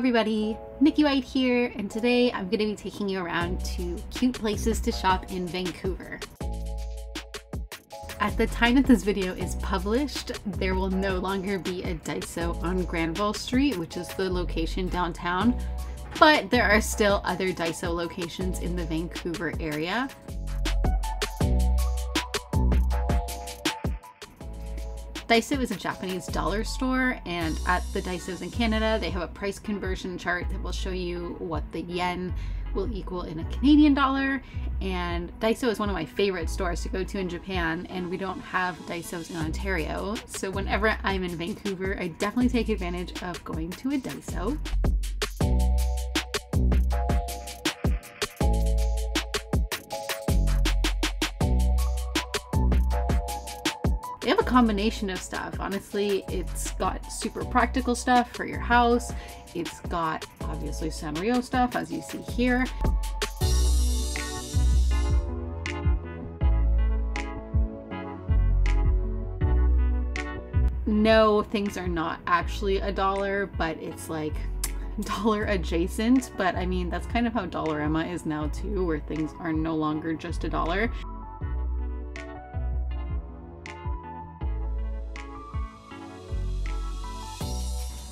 everybody, Nikki White here, and today I'm going to be taking you around to cute places to shop in Vancouver. At the time that this video is published, there will no longer be a Daiso on Granville Street, which is the location downtown, but there are still other Daiso locations in the Vancouver area. Daiso is a Japanese dollar store, and at the Daisos in Canada, they have a price conversion chart that will show you what the yen will equal in a Canadian dollar. And Daiso is one of my favorite stores to go to in Japan, and we don't have Daisos in Ontario. So whenever I'm in Vancouver, I definitely take advantage of going to a Daiso. They have a combination of stuff. Honestly, it's got super practical stuff for your house. It's got obviously Sanrio stuff, as you see here. No, things are not actually $1, but it's like dollar adjacent. But I mean, that's kind of how Dollarama is now too, where things are no longer just $1.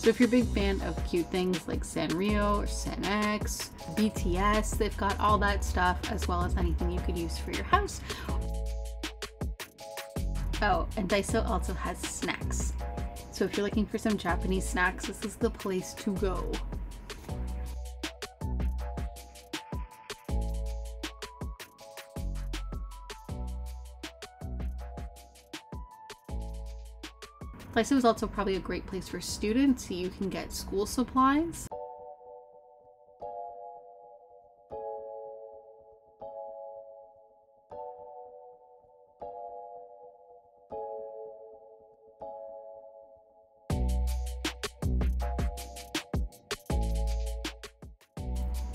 So if you're a big fan of cute things like Sanrio or SanX, BTS, they've got all that stuff, as well as anything you could use for your house. Oh, and Daiso also has snacks. So if you're looking for some Japanese snacks, this is the place to go. Daiso is also probably a great place for students, so you can get school supplies.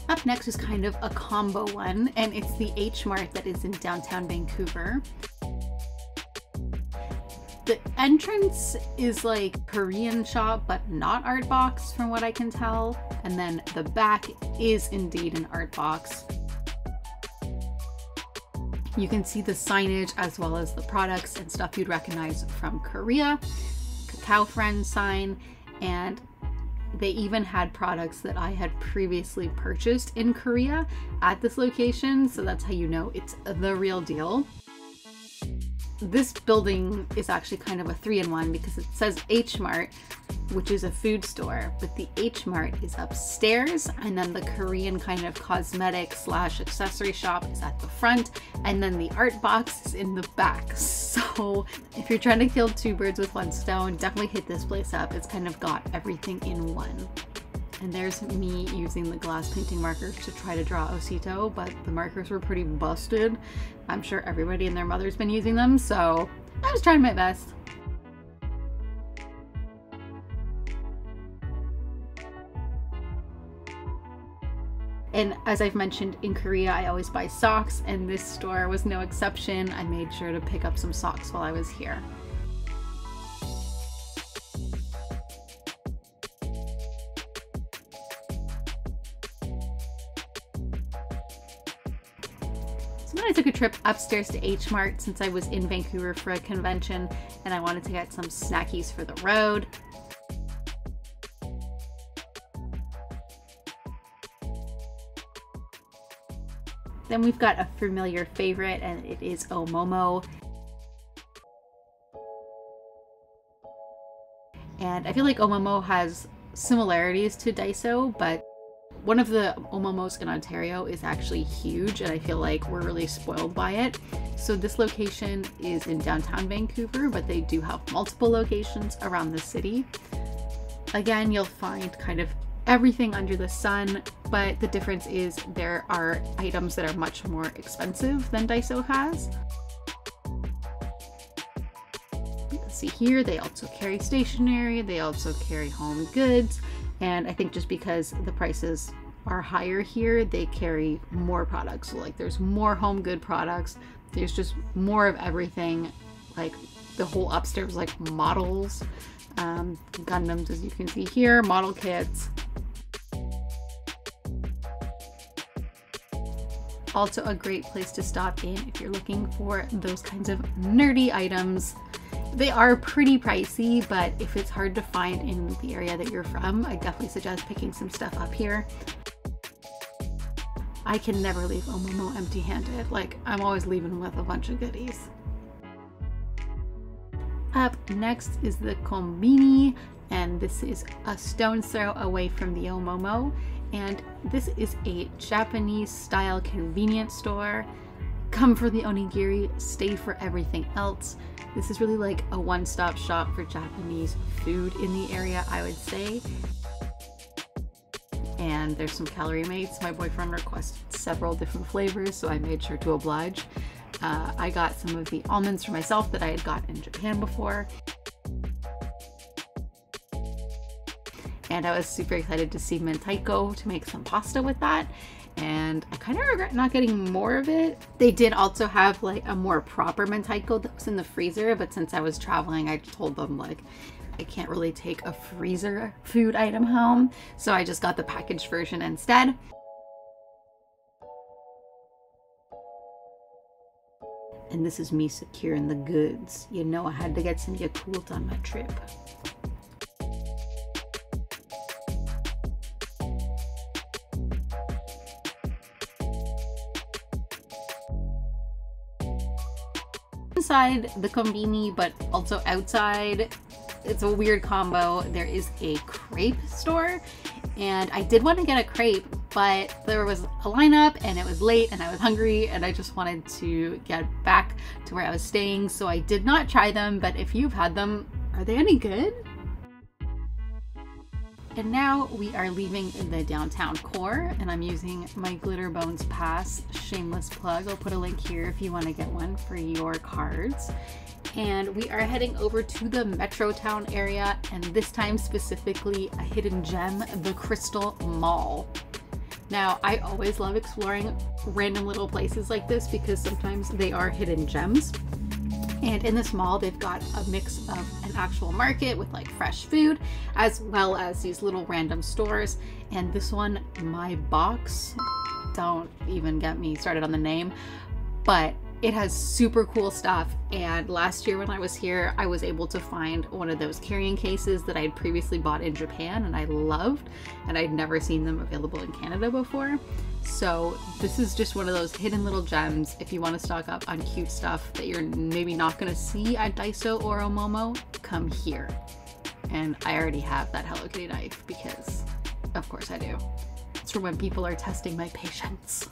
Up next is kind of a combo one, and it's the H Mart that is in downtown Vancouver. The entrance is like Korean shop, but not Artbox from what I can tell. And then the back is indeed an Artbox. You can see the signage as well as the products and stuff you'd recognize from Korea. Cacao Friend sign, and they even had products that I had previously purchased in Korea at this location. So that's how you know it's the real deal. This building is actually kind of a 3-in-1 because it says H Mart, which is a food store, but the H Mart is upstairs, and then the Korean kind of cosmetic / accessory shop is at the front, and then the Artbox is in the back. So if you're trying to kill two birds with one stone, definitely hit this place up. It's kind of got everything in one. And there's me using the glass painting markers to try to draw Osito, but the markers were pretty busted. I'm sure everybody and their mother's been using them, so I was trying my best. And as I've mentioned, in Korea, I always buy socks, and this store was no exception. I made sure to pick up some socks while I was here. I took a trip upstairs to H Mart since I was in Vancouver for a convention and I wanted to get some snackies for the road. Then we've got a familiar favorite, and it is Oomomo. And I feel like Oomomo has similarities to Daiso, but one of the Oomomos in Ontario is actually huge, and I feel like we're really spoiled by it. So this location is in downtown Vancouver, but they do have multiple locations around the city. Again, you'll find kind of everything under the sun, but the difference is there are items that are much more expensive than Daiso has. See here, they also carry stationery, they also carry home goods. And I think just because the prices are higher here, they carry more products. So like there's more home good products. There's just more of everything. Like the whole upstairs, like models, Gundams, as you can see here, model kits. Also a great place to stop in if you're looking for those kinds of nerdy items. They are pretty pricey, but if it's hard to find in the area that you're from, I definitely suggest picking some stuff up here. I can never leave Oomomo empty-handed. Like, I'm always leaving with a bunch of goodies. Up next is the Kombini, and this is a stone's throw away from the Oomomo. And this is a Japanese style convenience store. Come for the onigiri, stay for everything else. This is really like a one-stop shop for Japanese food in the area, I would say. And there's some calorie mates. My boyfriend requested several different flavors, so I made sure to oblige. I got some of the almonds for myself that I had got in Japan before. And I was super excited to see mentaiko to make some pasta with that. And I kind of regret not getting more of it. They did also have like a more proper mentaiko that was in the freezer, but since I was traveling, I told them like I can't really take a freezer food item home, so I just got the packaged version instead. And this is me securing the goods. You know, I had to get some Yakult on my trip. Inside the Kombini, but also outside, it's a weird combo. There is a crepe store, and I did want to get a crepe, but there was a lineup and it was late and I was hungry and I just wanted to get back to where I was staying, so I did not try them. But if you've had them, are they any good? And now we are leaving the downtown core, and I'm using my Glitter Bones pass. Shameless plug. I'll put a link here if you want to get one for your cards. And we are heading over to the Metrotown area, and this time specifically a hidden gem, the Crystal Mall. Now, I always love exploring random little places like this because sometimes they are hidden gems. And in this mall, they've got a mix of an actual market with like fresh food, as well as these little random stores. And this one, My Box, don't even get me started on the name, but it has super cool stuff. And last year when I was here, I was able to find one of those carrying cases that I had previously bought in Japan and I loved, and I'd never seen them available in Canada before. So this is just one of those hidden little gems if you want to stock up on cute stuff that you're maybe not going to see at Daiso or Oomomo. Come here. And I already have that Hello Kitty knife because of course I do. It's for when people are testing my patience.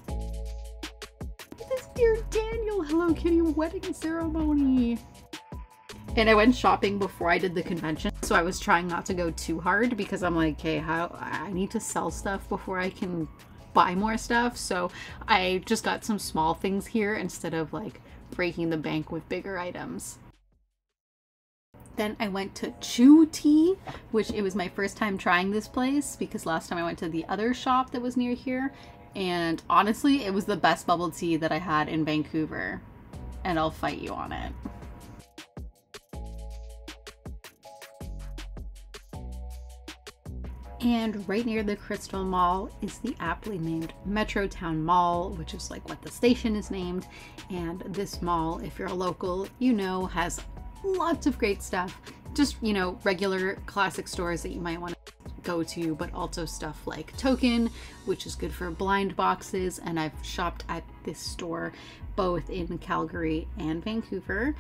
This dear Daniel Hello Kitty wedding ceremony. And I went shopping before I did the convention, so I was trying not to go too hard because I'm like, hey, I need to sell stuff before I can buy more stuff. So I just got some small things here instead of like breaking the bank with bigger items. Then I went to Chew Tea, which it was my first time trying this place because last time I went to the other shop that was near here, and honestly it was the best bubble tea that I had in Vancouver, and I'll fight you on it. And right near the Crystal Mall is the aptly named Metrotown Mall, which is like what the station is named. And this mall, if you're a local, you know, has lots of great stuff. Just, you know, regular classic stores that you might want to go to, but also stuff like Token, which is good for blind boxes. And I've shopped at this store both in Calgary and Vancouver.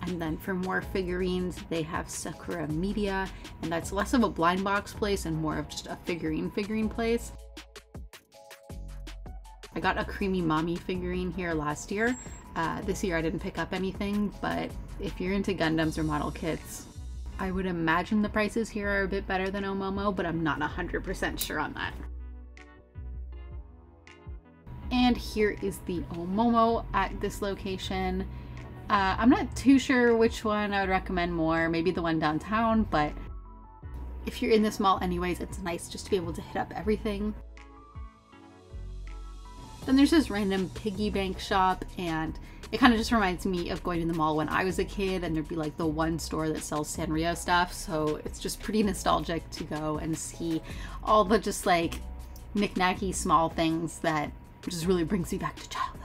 And then for more figurines, they have Sakura Media, and that's less of a blind box place and more of just a figurine place. I got a Creamy Mommy figurine here last year. This year I didn't pick up anything, but if you're into Gundams or model kits, I would imagine the prices here are a bit better than Oomomo, but I'm not 100% sure on that. And here is the Oomomo at this location. I'm not too sure which one I would recommend more, maybe the one downtown, but if you're in this mall anyways, it's nice just to be able to hit up everything. Then there's this random piggy bank shop, and It kind of just reminds me of going to the mall when I was a kid and there'd be like the one store that sells Sanrio stuff. So it's just pretty nostalgic to go and see all the just like knick-knacky small things that just really brings me back to childhood.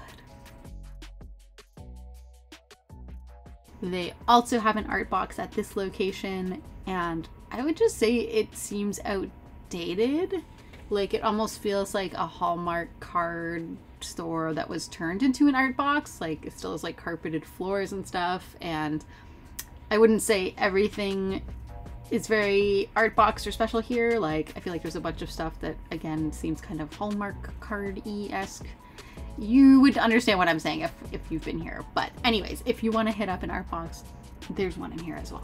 They also have an Artbox at this location, and I would just say it seems outdated. Like it almost feels like a Hallmark card store that was turned into an Artbox. Like it still has like carpeted floors and stuff, and I wouldn't say everything is very Artbox or special here. Like I feel like there's a bunch of stuff that again seems kind of Hallmark card-y-esque. You would understand what I'm saying if you've been here. But anyways, if you want to hit up an Artbox, there's one in here as well.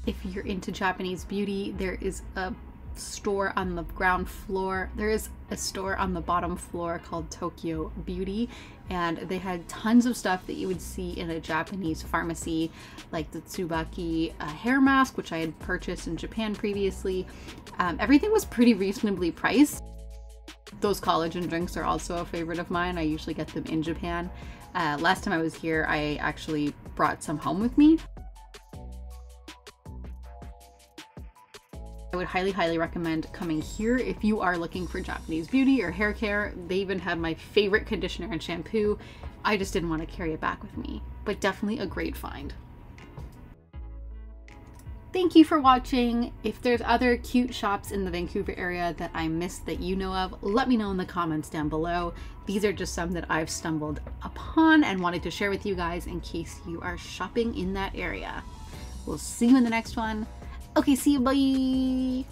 If you're into Japanese beauty, there is a store on the ground floor. There is a store on the bottom floor called Tokyo Beauty, and they had tons of stuff that you would see in a Japanese pharmacy, like the Tsubaki hair mask, which I had purchased in Japan previously. Everything was pretty reasonably priced. Those collagen drinks are also a favorite of mine. I usually get them in Japan. Last time I was here, I actually brought some home with me. I would highly recommend coming here if you are looking for Japanese beauty or hair care. They even had my favorite conditioner and shampoo. I just didn't want to carry it back with me, but definitely a great find. Thank you for watching. If there's other cute shops in the Vancouver area that I missed that you know of, let me know in the comments down below. These are just some that I've stumbled upon and wanted to share with you guys in case you are shopping in that area. We'll see you in the next one. Okay, see you, bye!